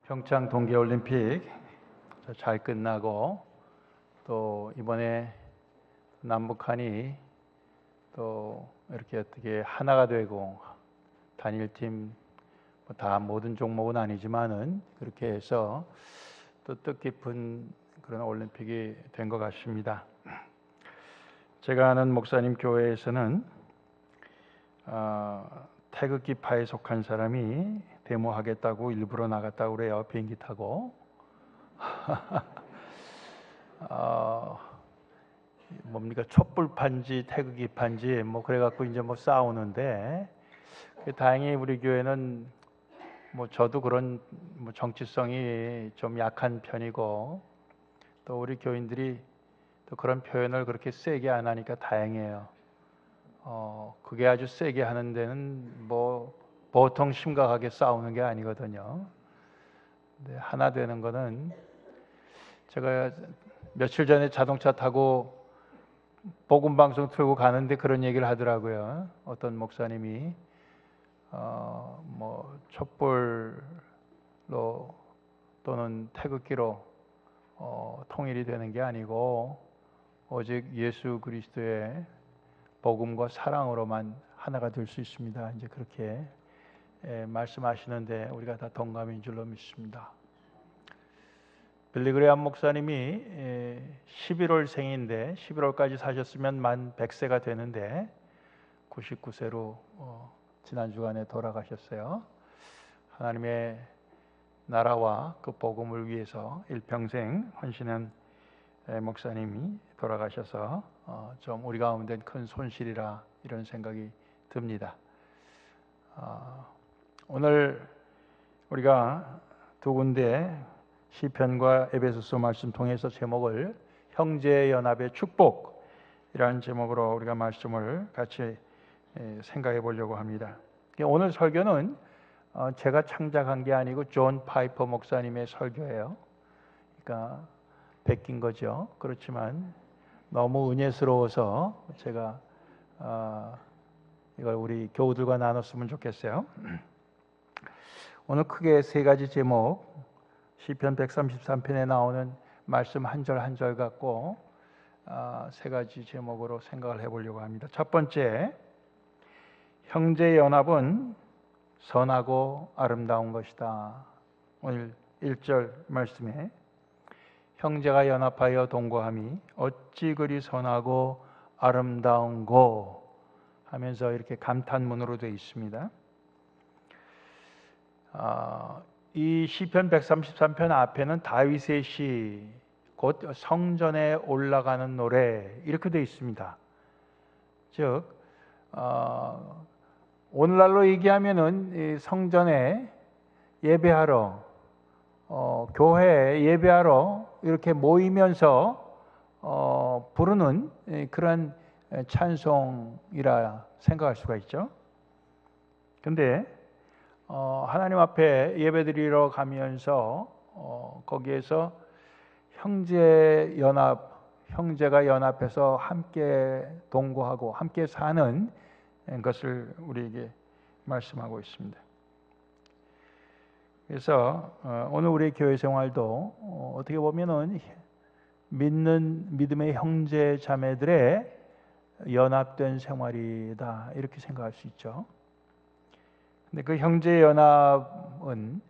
평창 동계올림픽 잘 끝나고 또 이번에 남북한이 또 이렇게 어떻게 하나가 되고 단일팀 다 모든 종목은 아니지만은 그렇게 해서 또 뜻깊은 그런 올림픽이 된 것 같습니다. 제가 아는 목사님 교회에서는 태극기파에 속한 사람이 데모하겠다고 일부러 나갔다고 그래요. 비행기 타고. 뭡니까 촛불판지 태극기판지 뭐 그래갖고 이제 뭐 싸우는데 다행히 우리 교회는 뭐 저도 그런 뭐 정치성이 좀 약한 편이고 또 우리 교인들이 또 그런 표현을 그렇게 세게 안 하니까 다행이에요. 그게 아주 세게 하는 데는 뭐 보통 심각하게 싸우는 게 아니거든요. 근데 하나 되는 거는 제가 며칠 전에 자동차 타고 복음 방송 틀고 가는데 그런 얘기를 하더라고요. 어떤 목사님이 뭐 촛불로 또는 태극기로 통일이 되는 게 아니고 오직 예수 그리스도의 복음과 사랑으로만 하나가 될 수 있습니다. 이제 그렇게 말씀하시는데 우리가 다 동감인 줄로 믿습니다. 빌리 그레이엄 목사님이 11월생인데 11월까지 사셨으면 만 100세가 되는데 99세로 지난 주간에 돌아가셨어요. 하나님의 나라와 그 복음을 위해서 일평생 헌신한 목사님이 돌아가셔서 좀 우리 가운데 큰 손실이라 이런 생각이 듭니다. 오늘 우리가 두 군데 시편과 에베소서 말씀 통해서 제목을 형제연합의 축복이라는 제목으로 우리가 말씀을 같이 생각해 보려고 합니다. 오늘 설교는 제가 창작한 게 아니고 존 파이퍼 목사님의 설교예요. 그러니까 베낀 거죠. 그렇지만 너무 은혜스러워서 제가 이걸 우리 교우들과 나눴으면 좋겠어요. 오늘 크게 세 가지 제목, 시편 133편에 나오는 말씀 한 절 한 절 갖고 세 가지 제목으로 생각을 해보려고 합니다. 첫 번째, 형제연합은 선하고 아름다운 것이다. 오늘 1절 말씀에 형제가 연합하여 동거함이 어찌 그리 선하고 아름다운고 하면서 이렇게 감탄문으로 되어 있습니다. 이 시편 133편 앞에는 다윗의 시, 곧 성전에 올라가는 노래 이렇게 되어 있습니다. 즉 오늘날로 얘기하면은 성전에 예배하러 교회에 예배하러 이렇게 모이면서 부르는 그런 찬송이라 생각할 수가 있죠. 근데 하나님 앞에 예배드리러 가면서 거기에서 형제가 연합해서 함께 동거하고 함께 사는 것을 우리에게 말씀하고 있습니다. 그래서 오늘 우리의 교회 생활도 어떻게 보면은 믿음의 형제 자매들의 연합된 생활이다 이렇게 생각할 수 있죠. 근데 그 형제 연합은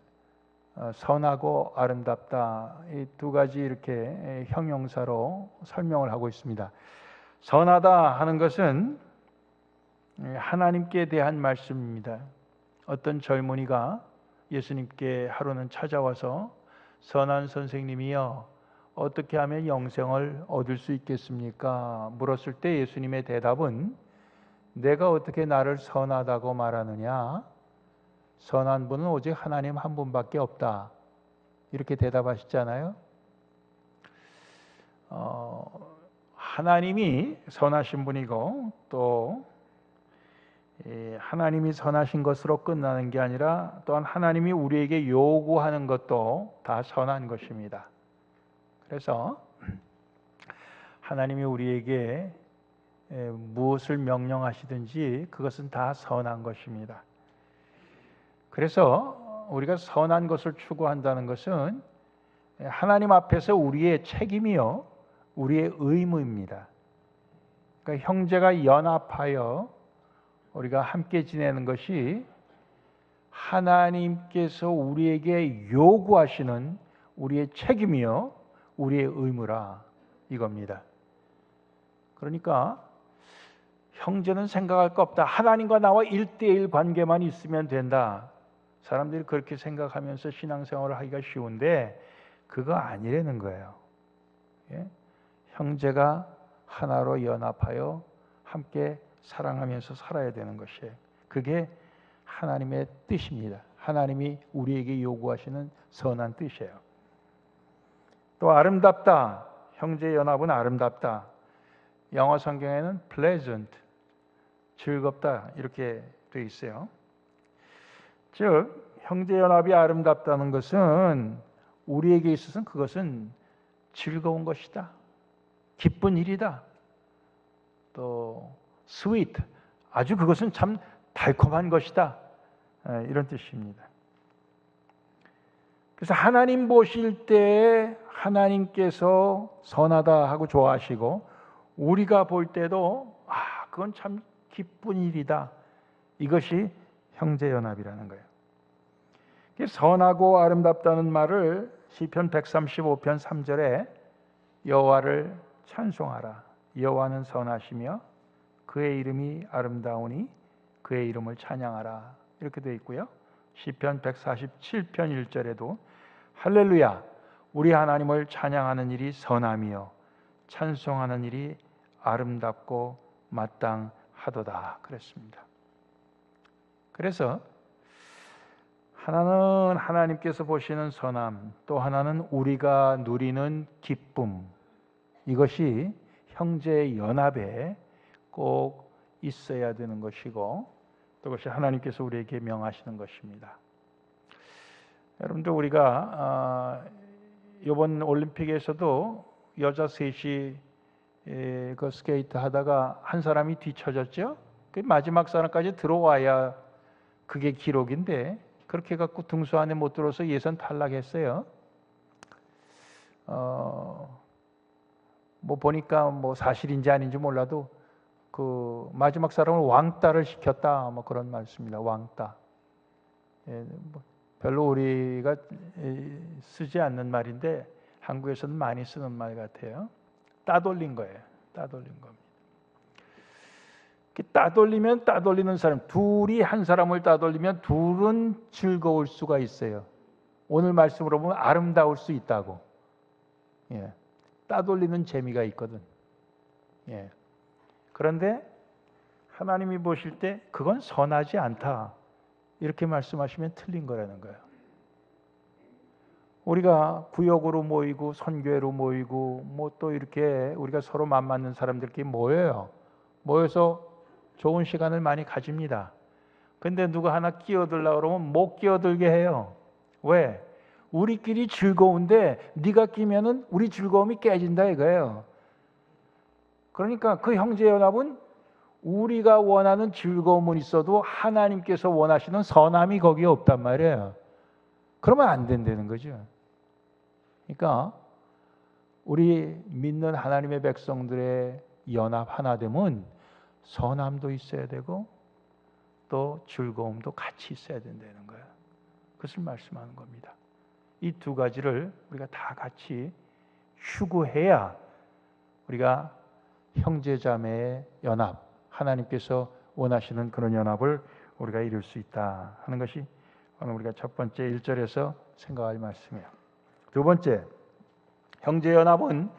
선하고 아름답다 이 두 가지 이렇게 형용사로 설명을 하고 있습니다. 선하다 하는 것은 하나님께 대한 말씀입니다. 어떤 젊은이가 예수님께 하루는 찾아와서 선한 선생님이여 어떻게 하면 영생을 얻을 수 있겠습니까? 물었을 때 예수님의 대답은 내가 어떻게 나를 선하다고 말하느냐? 선한 분은 오직 하나님 한 분밖에 없다. 이렇게 대답하셨잖아요. 하나님이 선하신 분이고 또 하나님이 선하신 것으로 끝나는 게 아니라 또한 하나님이 우리에게 요구하는 것도 다 선한 것입니다. 그래서 하나님이 우리에게 무엇을 명령하시든지 그것은 다 선한 것입니다. 그래서 우리가 선한 것을 추구한다는 것은 하나님 앞에서 우리의 책임이요, 우리의 의무입니다. 그러니까 형제가 연합하여 우리가 함께 지내는 것이 하나님께서 우리에게 요구하시는 우리의 책임이요, 우리의 의무라 이겁니다. 그러니까 형제는 생각할 거 없다. 하나님과 나와 1대1 관계만 있으면 된다. 사람들이 그렇게 생각하면서 신앙생활을 하기가 쉬운데 그거 아니라는 거예요. 예? 형제가 하나로 연합하여 함께 사랑하면서 살아야 되는 것이에요. 그게 하나님의 뜻입니다. 하나님이 우리에게 요구하시는 선한 뜻이에요. 또 아름답다. 형제 연합은 아름답다. 영어 성경에는 pleasant, 즐겁다 이렇게 되어 있어요. 즉 형제 연합이 아름답다는 것은 우리에게 있어서는 그것은 즐거운 것이다. 기쁜 일이다. 또 sweet, 아주 그것은 참 달콤한 것이다. 이런 뜻입니다. 그래서 하나님 보실 때 하나님께서 선하다 하고 좋아하시고 우리가 볼 때도 그건 참 기쁜 일이다. 이것이 형제연합이라는 거예요. 선하고 아름답다는 말을 시편 135편 3절에 여호와를 찬송하라. 여호와는 선하시며 그의 이름이 아름다우니 그의 이름을 찬양하라. 이렇게 되어 있고요. 시편 147편 1절에도 할렐루야, 우리 하나님을 찬양하는 일이 선함이요 찬송하는 일이 아름답고 마땅하도다 그랬습니다. 그래서 하나는 하나님께서 보시는 선함, 또 하나는 우리가 누리는 기쁨, 이것이 형제의 연합에 꼭 있어야 되는 것이고 또 그것이 하나님께서 우리에게 명하시는 것입니다. 여러분들 우리가 이번 올림픽에서도 여자 셋이 그 스케이트 하다가 한 사람이 뒤쳐졌죠. 그 마지막 사람까지 들어와야 그게 기록인데 그렇게 갖고 등수 안에 못 들어서 예선 탈락했어요. 뭐 보니까 뭐 사실인지 아닌지 몰라도 그 마지막 사람을 왕따를 시켰다, 뭐 그런 말씀입니다. 왕따. 뭐 별로 우리가 쓰지 않는 말인데 한국에서는 많이 쓰는 말 같아요. 따돌린 거예요. 따돌린 겁니다. 따돌리면 따돌리는 사람, 둘이 한 사람을 따돌리면 둘은 즐거울 수가 있어요. 오늘 말씀으로 보면 아름다울 수 있다고. 예. 따돌리는 재미가 있거든. 예. 그런데 하나님이 보실 때 그건 선하지 않다. 이렇게 말씀하시면 틀린 거라는 거예요. 우리가 구역으로 모이고 선교회로 모이고 뭐 또 이렇게 우리가 서로 맞는 사람들끼리 모여요. 모여서 좋은 시간을 많이 가집니다. 근데 누가 하나 끼어들려고 그러면 못 끼어들게 해요. 왜? 우리끼리 즐거운데 네가 끼면은 우리 즐거움이 깨진다 이거예요. 그러니까 그 형제연합은 우리가 원하는 즐거움은 있어도 하나님께서 원하시는 선함이 거기에 없단 말이에요. 그러면 안 된다는 거죠. 그러니까 우리 믿는 하나님의 백성들의 연합 하나됨은 선함도 있어야 되고 또 즐거움도 같이 있어야 된다는 거예요. 그것을 말씀하는 겁니다. 이 두 가지를 우리가 다 같이 추구해야 우리가 형제자매의 연합, 하나님께서 원하시는 그런 연합을 우리가 이룰 수 있다 하는 것이 오늘 우리가 첫 번째 1절에서 생각할 말씀이에요. 두 번째, 형제연합은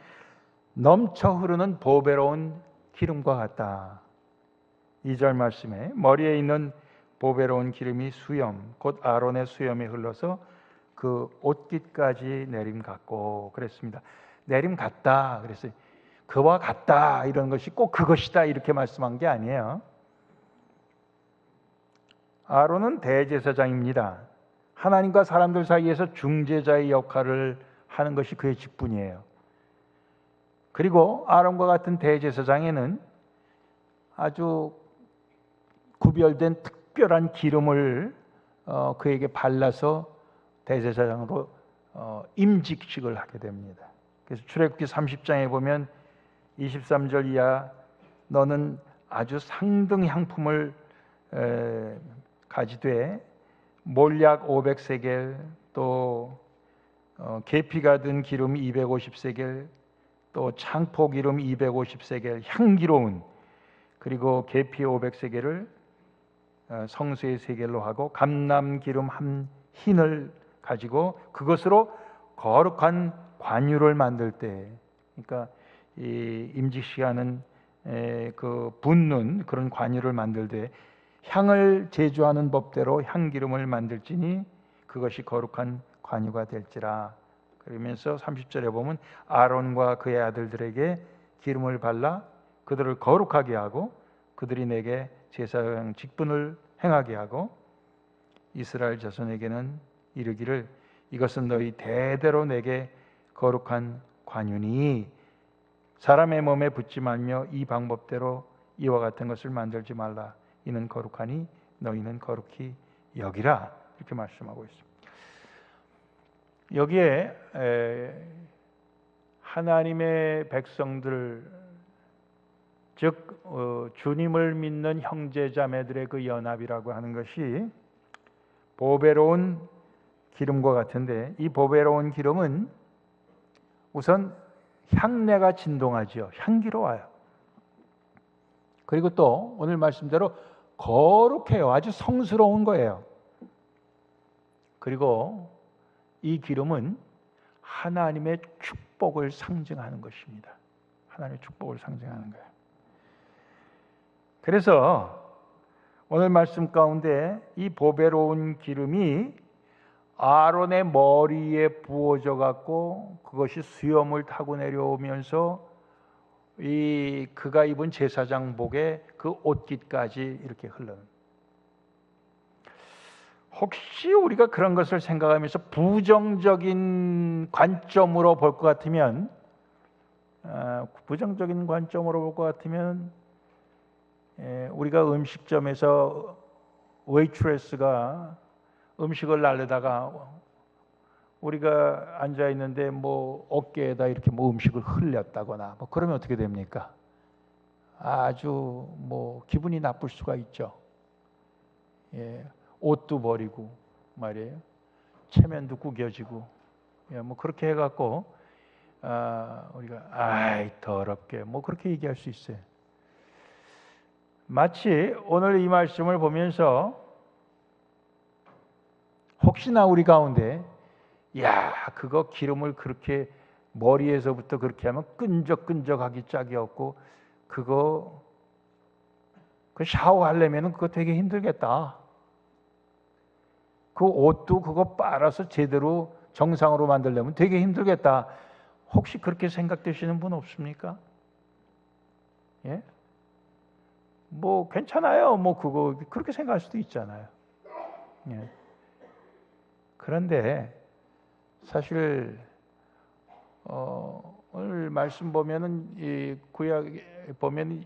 넘쳐 흐르는 보배로운 기름과 같다. 2절 말씀에 머리에 있는 보배로운 기름이 수염, 곧 아론의 수염에 흘러서 그 옷깃까지 내림 같고 그랬습니다. 내림 같다 그랬어요. 그와 같다 이런 것이 꼭 그것이다 이렇게 말씀한 게 아니에요. 아론은 대제사장입니다. 하나님과 사람들 사이에서 중재자의 역할을 하는 것이 그의 직분이에요. 그리고 아론과 같은 대제사장에는 아주 구별된 특별한 기름을 그에게 발라서 대제사장으로 임직식을 하게 됩니다. 그래서 출애굽기 30장에 보면 23절 이하 너는 아주 상등 향품을 가지되 몰약 500세겔 또 계피가 든 기름 250세겔 또 창포 기름 250세겔 향기로운 그리고 계피 500세겔을 성수의 세겔로 하고 감람 기름 한 흰을 가지고 그것으로 거룩한 관유를 만들 때, 그러니까 이 임직시하는 그 붓는 그런 관유를 만들 때 향을 제조하는 법대로 향기름을 만들지니 그것이 거룩한 관유가 될지라. 그러면서 30절에 보면 아론과 그의 아들들에게 기름을 발라 그들을 거룩하게 하고 그들이 내게 제사장 직분을 행하게 하고 이스라엘 자손에게는 이르기를 이것은 너희 대대로 내게 거룩한 관유니 사람의 몸에 붙지 말며 이 방법대로 이와 같은 것을 만들지 말라. 이는 거룩하니 너희는 거룩히 여기라. 이렇게 말씀하고 있습니다. 여기에 하나님의 백성들 즉 주님을 믿는 형제자매들의 그 연합이라고 하는 것이 보배로운 기름과 같은데 이 보배로운 기름은 우선 향내가 진동하죠. 향기로워요. 그리고 또 오늘 말씀대로 거룩해요. 아주 성스러운 거예요. 그리고 이 기름은 하나님의 축복을 상징하는 것입니다. 하나님의 축복을 상징하는 거예요. 그래서 오늘 말씀 가운데 이 보배로운 기름이 아론의 머리에 부어져 갖고 그것이 수염을 타고 내려오면서 그가 입은 제사장복의 그 옷깃까지 이렇게 흘러는. 혹시 우리가 그런 것을 생각하면서 부정적인 관점으로 볼 것 같으면 우리가 음식점에서 웨이트레스가 음식을 날려다가 우리가 앉아 있는데 뭐 어깨에다 이렇게 뭐 음식을 흘렸다거나 뭐 그러면 어떻게 됩니까? 아주 뭐 기분이 나쁠 수가 있죠. 옷도 버리고 말이에요. 체면도 구겨지고 뭐 그렇게 해갖고 우리가 아이 더럽게 뭐 그렇게 얘기할 수 있어요. 마치 오늘 이 말씀을 보면서 혹시나 우리 가운데 야 그거 기름을 그렇게 머리에서부터 그렇게 하면 끈적끈적하기 짝이 없고 그거 샤워하려면 그거 되게 힘들겠다. 그 옷도 그거 빨아서 제대로 정상으로 만들려면 되게 힘들겠다. 혹시 그렇게 생각되시는 분 없습니까? 예? 뭐 괜찮아요. 뭐 그거 그렇게 생각할 수도 있잖아요. 예. 그런데 사실 오늘 말씀 보면은 이 구약에 보면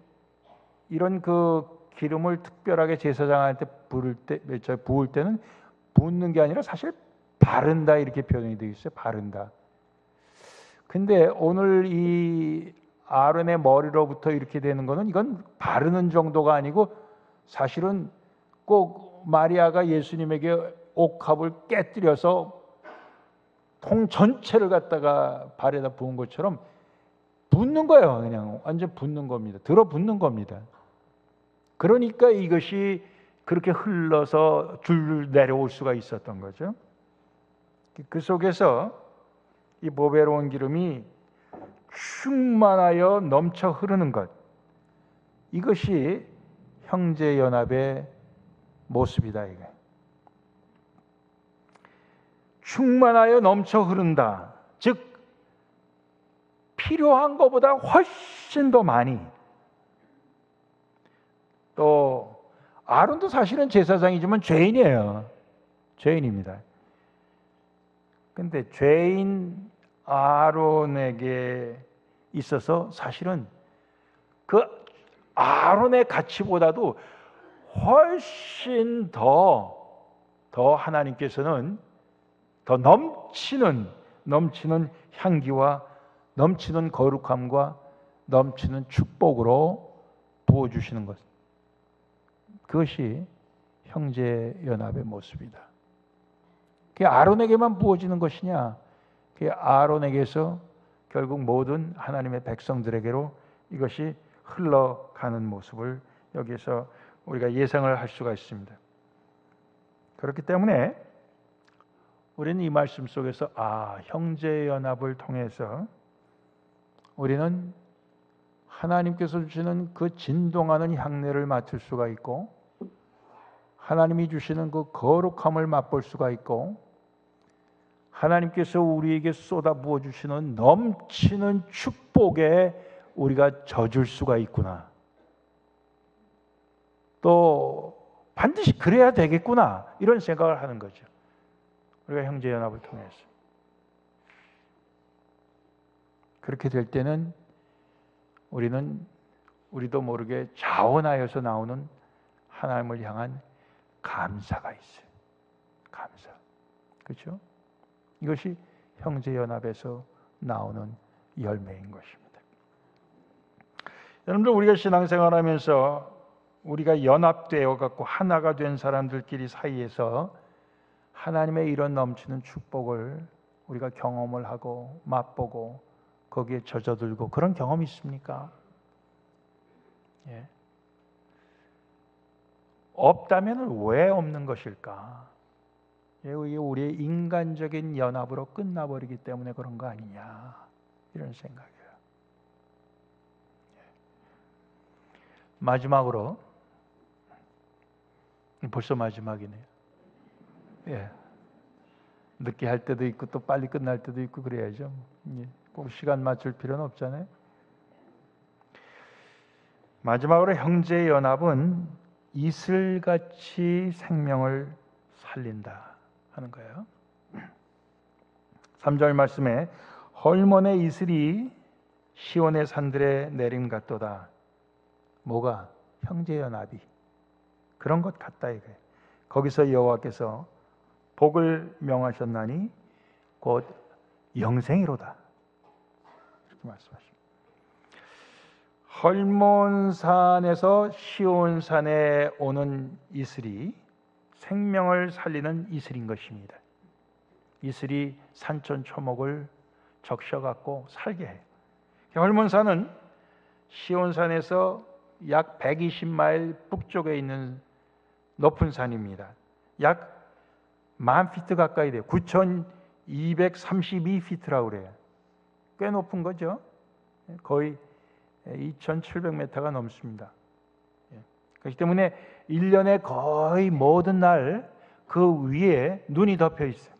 이런 그 기름을 특별하게 제사장한테 부을 때는 붓는 게 아니라 사실 바른다 이렇게 표현이 되어 있어요. 바른다. 근데 오늘 이 아론의 머리로부터 이렇게 되는 거는 이건 바르는 정도가 아니고 사실은 꼭 마리아가 예수님에게 옥합을 깨뜨려서 통 전체를 갖다가 발에다 부은 것처럼 붓는 거예요. 그냥 완전 붓는 겁니다. 들어붓는 겁니다. 그러니까 이것이 그렇게 흘러서 줄 내려올 수가 있었던 거죠. 그 속에서 이 보배로운 기름이 충만하여 넘쳐 흐르는 것, 이것이 형제연합의 모습이다. 이게 충만하여 넘쳐 흐른다. 즉 필요한 것보다 훨씬 더 많이. 또 아론도 사실은 제사장이지만 죄인이에요. 죄인입니다. 근데 죄인 아론에게 있어서 사실은 그 아론의 가치보다도 훨씬 더 더 하나님께서는 더 넘치는 향기와 넘치는 거룩함과 넘치는 축복으로 부어주시는 것, 그것이 형제 연합의 모습이다. 그게 아론에게만 부어지는 것이냐? 그게 아론에게서 결국 모든 하나님의 백성들에게로 이것이 흘러가는 모습을 여기서 우리가 예상을 할 수가 있습니다. 그렇기 때문에 우리는 이 말씀 속에서 형제 연합을 통해서 우리는 하나님께서 주시는 그 진동하는 향내를 맡을 수가 있고, 하나님이 주시는 그 거룩함을 맛볼 수가 있고, 하나님께서 우리에게 쏟아 부어 주시는 넘치는 축복에 우리가 젖을 수가 있구나. 또 반드시 그래야 되겠구나, 이런 생각을 하는 거죠. 우리가 형제연합을 통해서. 그렇게 될 때는 우리도 모르게 자원하여서 나오는 하나님을 향한 감사가 있어요. 감사. 그렇죠? 이것이 형제연합에서 나오는 열매인 것입니다. 여러분들, 우리가 신앙생활하면서 우리가 연합되어 갖고 하나가 된 사람들끼리 사이에서 하나님의 이런 넘치는 축복을 우리가 경험을 하고 맛보고 거기에 젖어들고 그런 경험이 있습니까? 예. 없다면 왜 없는 것일까? 이게 우리의 인간적인 연합으로 끝나버리기 때문에 그런 거 아니냐, 이런 생각이에요. 마지막으로, 벌써 마지막이네요. 예. 늦게 할 때도 있고 또 빨리 끝날 때도 있고 그래야죠. 꼭 시간 맞출 필요는 없잖아요. 마지막으로 형제의 연합은 이슬같이 생명을 살린다 하는 거예요. 3절 말씀에 헐몬의 이슬이 시온의 산들에 내림 같도다. 뭐가? 형제 연합이 그런 것 같다 이거예요. 거기서 여호와께서 복을 명하셨나니 곧 영생이로다, 이렇게 말씀하십니다. 헐몬산에서 시온산에 오는 이슬이 생명을 살리는 이슬인 것입니다. 이슬이 산천 초목을 적셔갖고 살게 해요. 헐몬산은 시온산에서 약 120마일 북쪽에 있는 높은 산입니다. 약 10,000피트 가까이 돼요. 9,232피트라고 그래요. 꽤 높은 거죠. 거의 2,700m가 넘습니다. 그렇기 때문에 1년에 거의 모든 날 그 위에 눈이 덮여 있어요.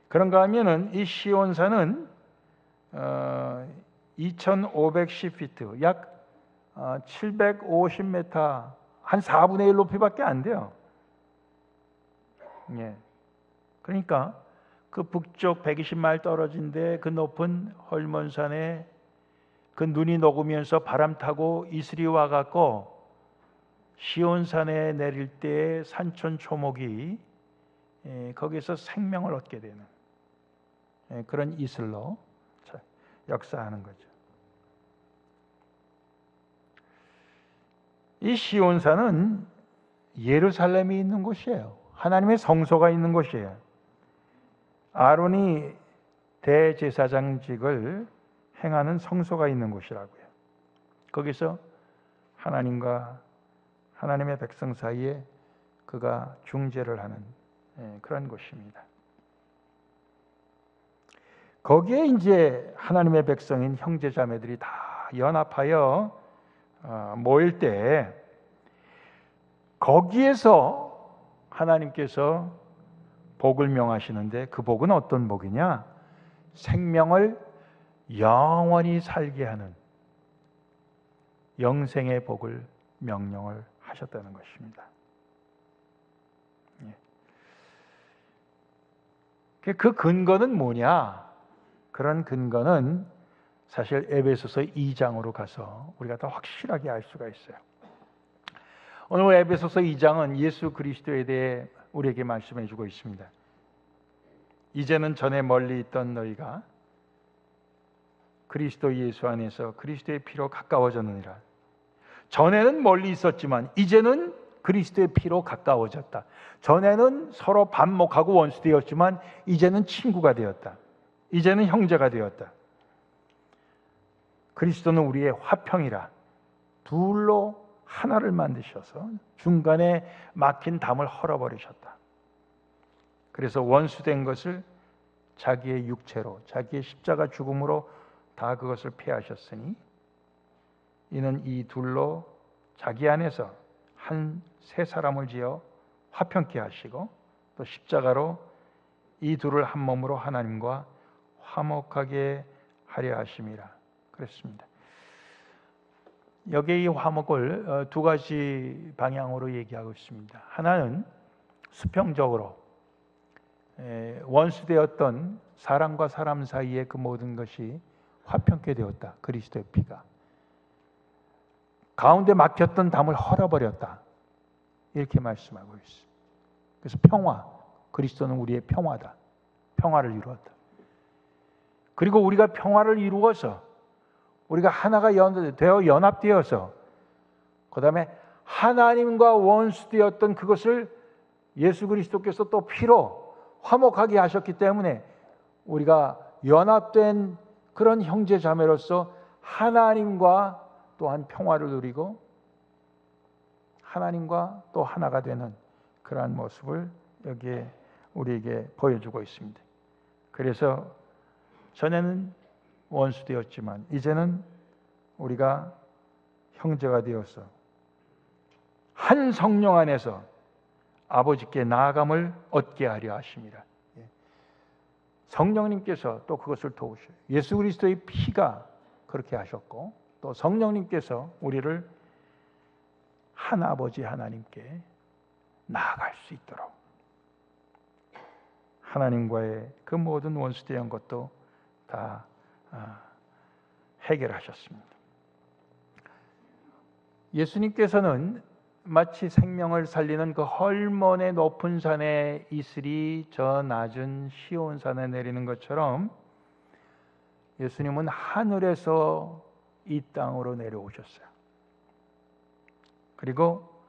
그런가 하면은 이 시온산은 2,510피트, 약 750m, 한 4분의 1 높이밖에 안 돼요. 예. 그러니까 그 북쪽 120마일 떨어진 데 그 높은 헐몬산에 그 눈이 녹으면서 바람 타고 이슬이 와갖고 시온산에 내릴 때 산천 초목이 거기서 생명을 얻게 되는 그런 이슬로 역사하는 거죠. 이 시온산은 예루살렘이 있는 곳이에요. 하나님의 성소가 있는 곳이에요. 아론이 대제사장직을 행하는 성소가 있는 곳이라고요. 거기서 하나님과 하나님의 백성 사이에 그가 중재를 하는 그런 곳입니다. 거기에 이제 하나님의 백성인 형제 자매들이 다 연합하여 모일 때 거기에서 하나님께서 복을 명하시는데 그 복은 어떤 복이냐? 생명을 영원히 살게 하는 영생의 복을 명령을 하셨다는 것입니다. 그 근거는 뭐냐? 그런 근거는 사실 에베소서 2장으로 가서 우리가 더 확실하게 알 수가 있어요. 오늘 에베소서 2장은 예수 그리스도에 대해 우리에게 말씀해 주고 있습니다. 이제는 전에 멀리 있던 너희가 그리스도 예수 안에서 그리스도의 피로 가까워졌느니라. 전에는 멀리 있었지만 이제는 그리스도의 피로 가까워졌다. 전에는 서로 반목하고 원수되었지만 이제는 친구가 되었다. 이제는 형제가 되었다. 그리스도는 우리의 화평이라. 둘로 하나를 만드셔서 중간에 막힌 담을 헐어버리셨다. 그래서 원수된 것을 자기의 육체로, 자기의 십자가 죽음으로 다 그것을 폐하셨으니 이는 이 둘로 자기 안에서 새 사람을 지어 화평케 하시고 또 십자가로 이 둘을 한 몸으로 하나님과 화목하게 하려 하심이라 그랬습니다. 여기에 이 화목을 두 가지 방향으로 얘기하고 있습니다. 하나는 수평적으로 원수되었던 사람과 사람 사이의 그 모든 것이 화평케 되었다. 그리스도의 피가 가운데 막혔던 담을 헐어버렸다. 이렇게 말씀하고 있어요. 그래서 평화, 그리스도는 우리의 평화다. 평화를 이루었다. 그리고 우리가 평화를 이루어서 우리가 하나가 되어 연합되어서 그 다음에 하나님과 원수되었던 그것을 예수 그리스도께서 또 피로 화목하게 하셨기 때문에 우리가 연합된 그런 형제 자매로서 하나님과 또한 평화를 누리고 하나님과 또 하나가 되는 그러한 모습을 여기에 우리에게 보여주고 있습니다. 그래서 전에는 원수되었지만 이제는 우리가 형제가 되어서 한 성령 안에서 아버지께 나아감을 얻게 하려 하십니다. 성령님께서 또 그것을 도우셔요. 예수 그리스도의 피가 그렇게 하셨고 또 성령님께서 우리를 한 아버지 하나님께 나아갈 수 있도록 하나님과의 그 모든 원수되었던 것도 다 해결하셨습니다. 예수님께서는 마치 생명을 살리는 그 헐몬의 높은 산에 이슬이 저 낮은 시온산에 내리는 것처럼 예수님은 하늘에서 이 땅으로 내려오셨어요. 그리고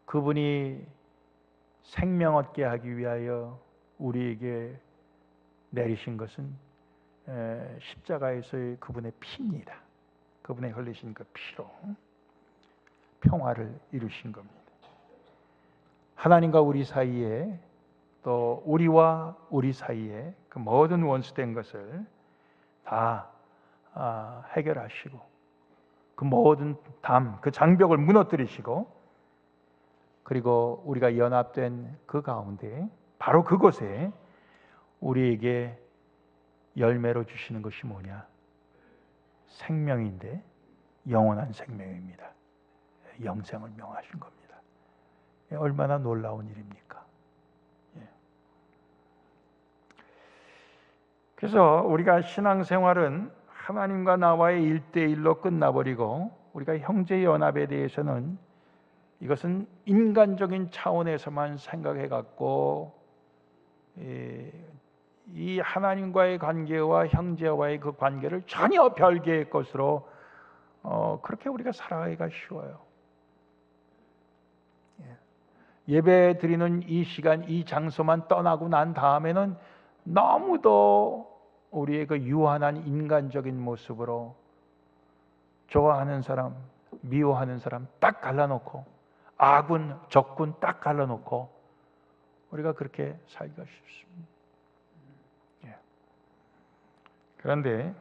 그분이 생명 얻게 하기 위하여 우리에게 내리신 것은 십자가에서의 그분의 피입니다. 그분의 흘리신 그 피로 평화를 이루신 겁니다. 하나님과 우리 사이에 또 우리와 우리 사이에 그 모든 원수된 것을 다 해결하시고 그 모든 담, 그 장벽을 무너뜨리시고 그리고 우리가 연합된 그 가운데 바로 그곳에 우리에게 열매로 주시는 것이 뭐냐? 생명인데 영원한 생명입니다. 영생을 명하신 겁니다. 얼마나 놀라운 일입니까? 그래서 우리가 신앙생활은 하나님과 나와의 1대1로 끝나버리고 우리가 형제연합에 대해서는 이것은 인간적인 차원에서만 생각해 갖고 이 하나님과의 관계와 형제와의 그 관계를 전혀 별개의 것으로 그렇게 우리가 살아가기가 쉬워요. 예배 드리는 이 시간, 이 장소만 떠나고 난 다음에는 너무도 우리의 그 유한한 인간적인 모습으로 좋아하는 사람, 미워하는 사람 딱 갈라놓고 악군, 적군 딱 갈라놓고 우리가 그렇게 살기가 쉽습니다. 그런데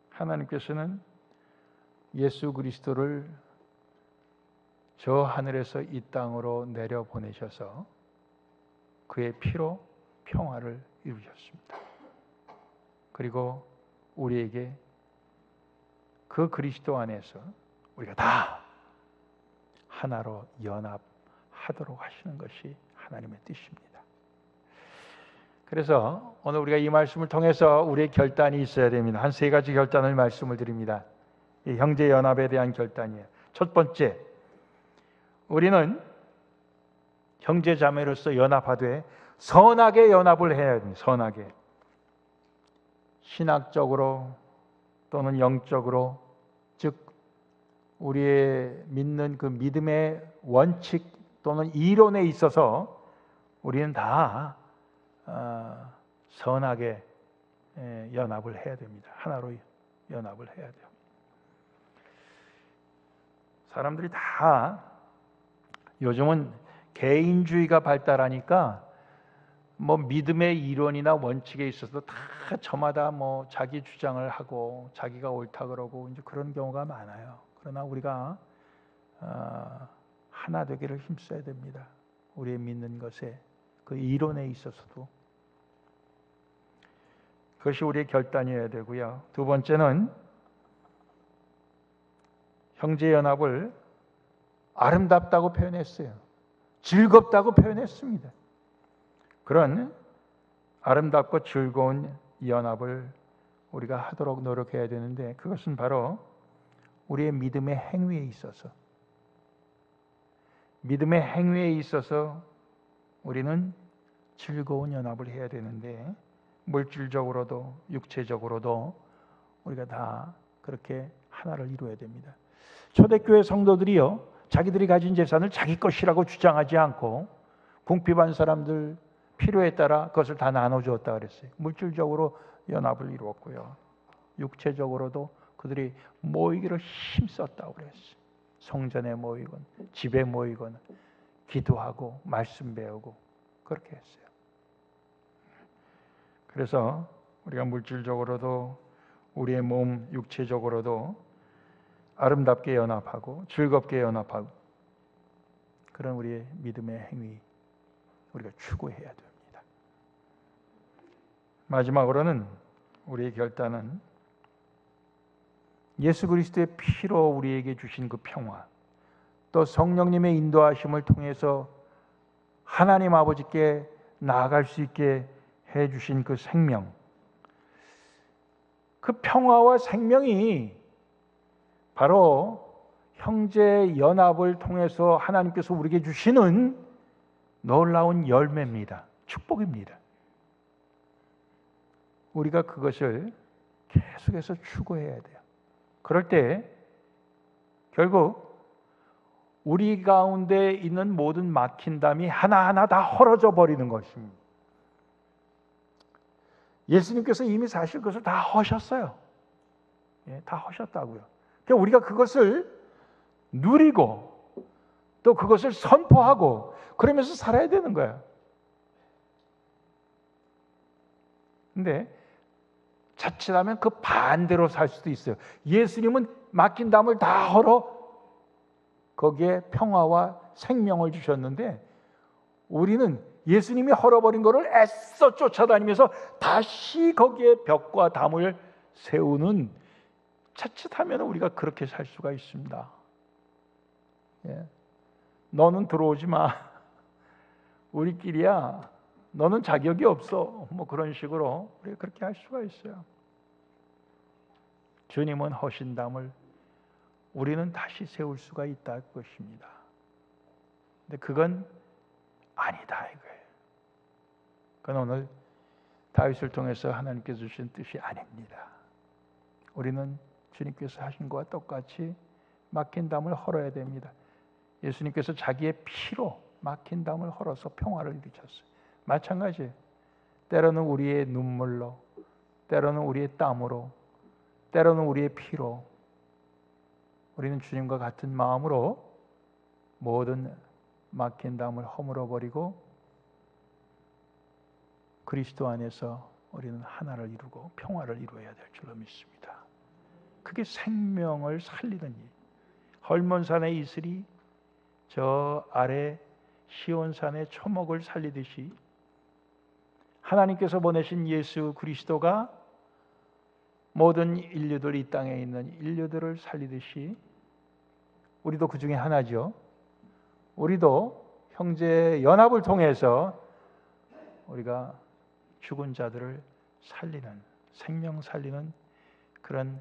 하나님께서는 예수 그리스도를 저 하늘에서 이 땅으로 내려보내셔서 그의 피로 평화를 이루셨습니다. 그리고 우리에게 그 그리스도 안에서 우리가 다 하나로 연합하도록 하시는 것이 하나님의 뜻입니다. 그래서 오늘 우리가 이 말씀을 통해서 우리의 결단이 있어야 됩니다. 한 세 가지 결단을 말씀을 드립니다. 이 형제 연합에 대한 결단이에요. 첫 번째, 우리는 형제 자매로서 연합하되 선하게 연합을 해야 됩니다. 선하게. 신학적으로 또는 영적으로, 즉 우리의 믿는 그 믿음의 원칙 또는 이론에 있어서 우리는 다 선하게 연합을 해야 됩니다. 하나로 연합을 해야 돼요. 사람들이 다 요즘은 개인주의가 발달하니까 뭐 믿음의 이론이나 원칙에 있어서 다 저마다 뭐 자기 주장을 하고 자기가 옳다 그러고 이제 그런 경우가 많아요. 그러나 우리가 하나 되기를 힘써야 됩니다. 우리의 믿는 것에, 그 이론에 있어서도 그것이 우리의 결단이어야 되고요. 두 번째는 형제 연합을 아름답다고 표현했어요. 즐겁다고 표현했습니다. 그런 아름답고 즐거운 연합을 우리가 하도록 노력해야 되는데, 그것은 바로 우리의 믿음의 행위에 있어서, 믿음의 행위에 있어서 우리는 즐거운 연합을 해야 되는데, 물질적으로도 육체적으로도 우리가 다 그렇게 하나를 이루어야 됩니다. 초대교회 성도들이요, 자기들이 가진 재산을 자기 것이라고 주장하지 않고 궁핍한 사람들 필요에 따라 그것을 다 나눠주었다 그랬어요. 물질적으로 연합을 이루었고요, 육체적으로도 그들이 모이기를 힘썼다고 그랬어요. 성전에 모이건 집에 모이건 기도하고 말씀 배우고 그렇게 했어요. 그래서 우리가 물질적으로도 우리의 몸 육체적으로도 아름답게 연합하고 즐겁게 연합하고 그런 우리의 믿음의 행위 우리가 추구해야 됩니다. 마지막으로는 우리의 결단은 예수 그리스도의 피로 우리에게 주신 그 평화, 또 성령님의 인도하심을 통해서 하나님 아버지께 나아갈 수 있게 해주신 그 생명, 그 평화와 생명이 바로 형제 연합을 통해서 하나님께서 우리에게 주시는 놀라운 열매입니다. 축복입니다. 우리가 그것을 계속해서 추구해야 돼요. 그럴 때 결국 우리 가운데 있는 모든 막힌 담이 하나하나 다 헐어져 버리는 것입니다. 예수님께서 이미 사실 그것을 다 하셨어요. 다 하셨다고요. 그러니까 우리가 그것을 누리고 또 그것을 선포하고 그러면서 살아야 되는 거야. 근데 자칫하면 그 반대로 살 수도 있어요. 예수님은 막힌 담을 다 헐어 거기에 평화와 생명을 주셨는데, 우리는 예수님이 헐어버린 것을 애써 쫓아다니면서 다시 거기에 벽과 담을 세우는, 자칫하면 우리가 그렇게 살 수가 있습니다. 너는 들어오지 마, 우리끼리야, 너는 자격이 없어, 뭐 그런 식으로 우리가 그렇게 할 수가 있어요. 주님은 허신 담을 우리는 다시 세울 수가 있다 것입니다. 근데 그건 아니다 이거예요. 그건 오늘 다윗을 통해서 하나님께서 주신 뜻이 아닙니다. 우리는 주님께서 하신 것과 똑같이 막힌 담을 헐어야 됩니다. 예수님께서 자기의 피로 막힌 담을 헐어서 평화를 이루셨어요. 마찬가지예요. 때로는 우리의 눈물로, 때로는 우리의 땀으로, 때로는 우리의 피로 우리는 주님과 같은 마음으로 모든 막힌 담을 허물어버리고 그리스도 안에서 우리는 하나를 이루고 평화를 이루어야 될 줄로 믿습니다. 그게 생명을 살리는 일. 헐몬산의 이슬이 저 아래 시온산의 초목을 살리듯이 하나님께서 보내신 예수 그리스도가 모든 인류들, 이 땅에 있는 인류들을 살리듯이 우리도 그 중에 하나죠. 우리도 형제 연합을 통해서 우리가 죽은 자들을 살리는, 생명 살리는 그런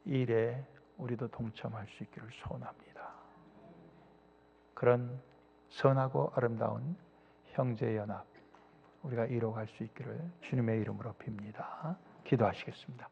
일에 우리도 동참할 수 있기를 소원합니다. 그런 선하고 아름다운 형제 연합 우리가 이뤄갈 수 있기를 주님의 이름으로 빕니다. 기도하시겠습니다.